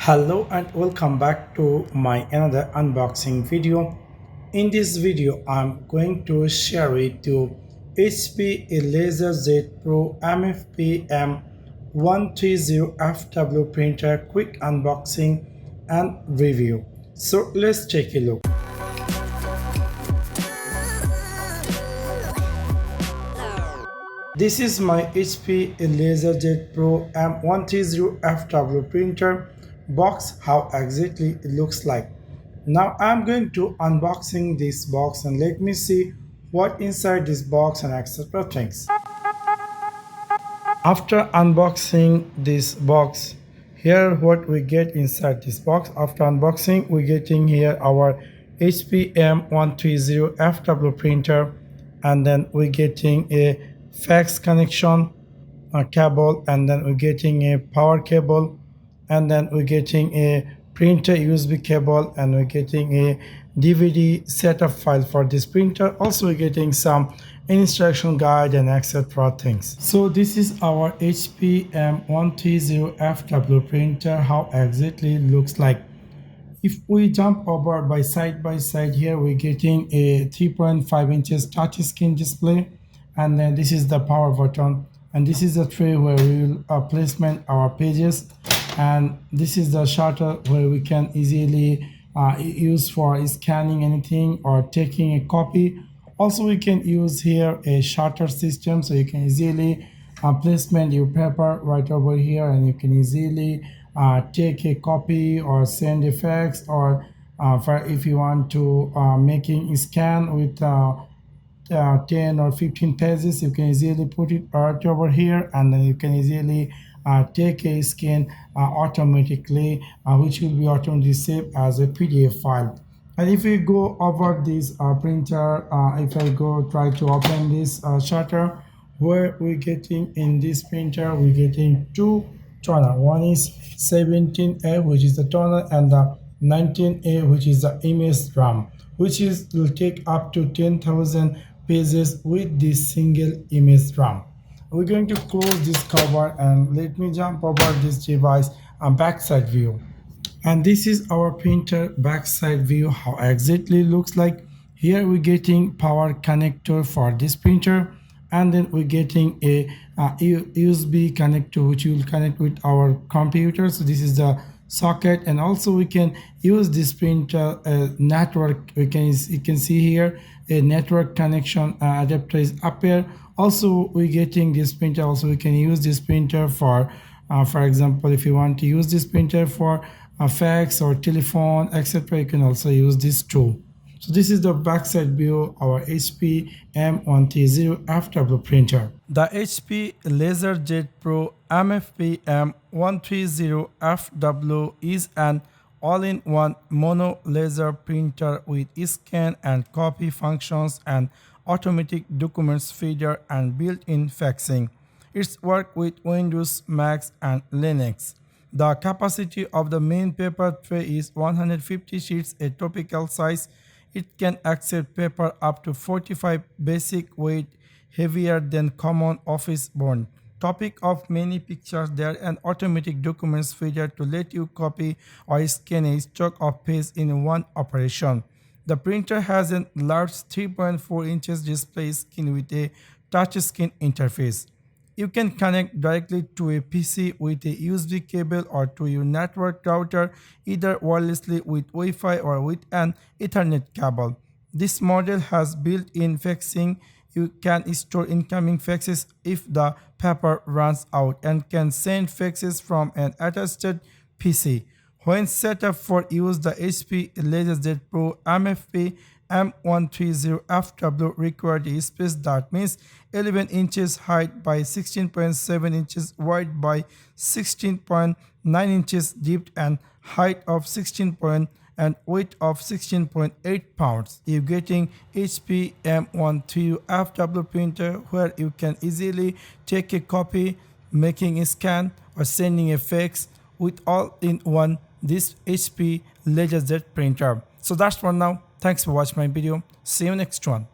Hello and welcome back to my another unboxing video. In this video I'm going to share with you HP LaserJet Pro MFP M130fw printer quick unboxing and review. So let's take a look. This is my HP LaserJet Pro M130fw printer box, how exactly it looks like. Now I'm going to unboxing this box and let me see what inside this box and etc things. After unboxing this box, here what we get inside this box. After unboxing, we getting here our HP M130fw printer, and then we getting a fax connection cable, and then we're getting a power cable, and then we're getting a printer USB cable, and we're getting a DVD setup file for this printer. Also we're getting some instruction guide and etc things. So this is our HP M130fw printer, how exactly looks like. If we jump over by side here, we're getting a 3.5 inches touch screen display, and then this is the power button, and this is the tray where we will placement our pages, and this is the shutter where we can easily use for scanning anything or taking a copy. Also we can use here a shutter system, so you can easily placement your paper right over here, and you can easily take a copy or send a fax, or for if you want to making a scan with 10 or 15 pages, you can easily put it right over here, and then you can easily take a scan automatically, which will be automatically saved as a PDF file. And if we go over this printer, if I go try to open this shutter, where we're getting in this printer, we're getting two toner. One is 17A, which is the toner, and the 19A, which is the image RAM, which is will take up to 10,000 pages with this single image RAM. We're going to close this cover, and let me jump over this device backside view. And this is our printer backside view, how exactly looks like. Here we're getting power connector for this printer, and then we're getting a USB connector which will connect with our computer. So this is the socket, and also we can use this printer network. You can see here a network connection adapter is up here. Also we're getting this printer, also we can use this printer for example, if you want to use this printer for a fax or telephone etc, you can also use this too. So this is the backside view of our HP M130fw printer. The HP LaserJet Pro MFP M130fw is an all-in-one mono laser printer with scan and copy functions and automatic documents feeder and built-in faxing. It's work with Windows, Mac and Linux. The capacity of the main paper tray is 150 sheets, a typical size. It can accept paper up to 45 basic weight, heavier than common office board. Topic of many pictures, there an automatic documents feeder to let you copy or scan a stock of page in one operation. The printer has a large 3.4 inches display screen with a touchscreen interface. You can connect directly to a PC with a USB cable or to your network router, either wirelessly with Wi-Fi or with an Ethernet cable. This model has built-in faxing. You can store incoming faxes if the paper runs out, and can send faxes from an attached PC. When set up for use, the HP LaserJet Pro MFP M130fw required a space that means 11 inches height by 16.7 inches wide by 16.9 inches deep, and height of 16 and weight of 16.8 pounds. You're getting HP M130fw printer where you can easily take a copy, making a scan or sending a fax with all in one this HP LaserJet printer. So that's for now. Thanks for watching my video. See you next one.